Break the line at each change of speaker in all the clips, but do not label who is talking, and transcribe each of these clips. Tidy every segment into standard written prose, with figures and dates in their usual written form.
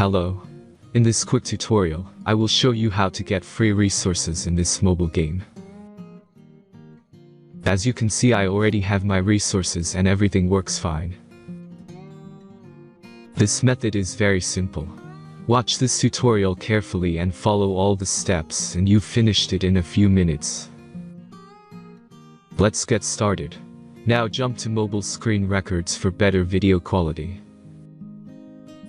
Hello. In this quick tutorial, I will show you how to get free resources in this mobile game. As you can see, I already have my resources and everything works fine. This method is very simple. Watch this tutorial carefully and follow all the steps and you've finished it in a few minutes. Let's get started. Now jump to mobile screen records for better video quality.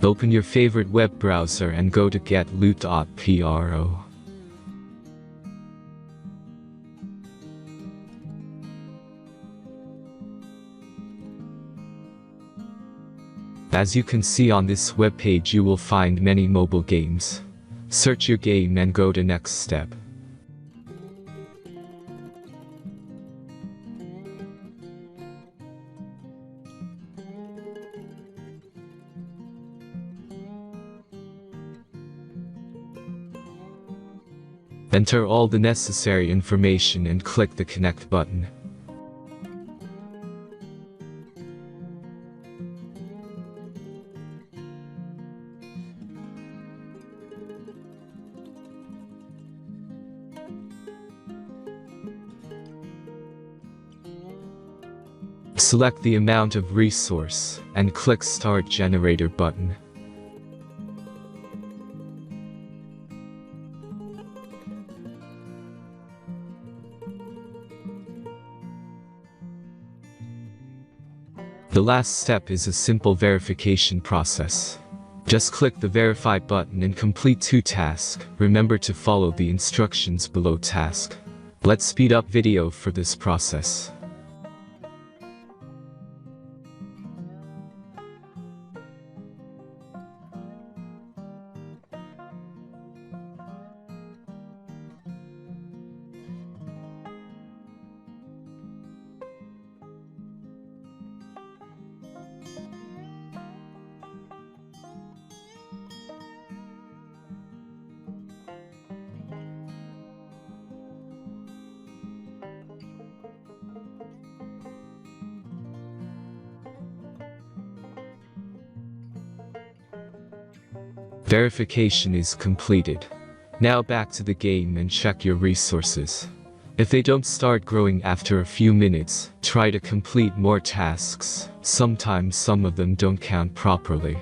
Open your favorite web browser and go to getloot.pro. As you can see on this web page, you will find many mobile games. Search your game and go to next step. Enter all the necessary information and click the connect button. Select the amount of resource and click Start Generator button. The last step is a simple verification process. Just click the Verify button and complete 2 tasks. Remember to follow the instructions below task. Let's speed up video for this process. Verification is completed. Now back to the game and check your resources. If they don't start growing after a few minutes, try to complete more tasks. Sometimes some of them don't count properly.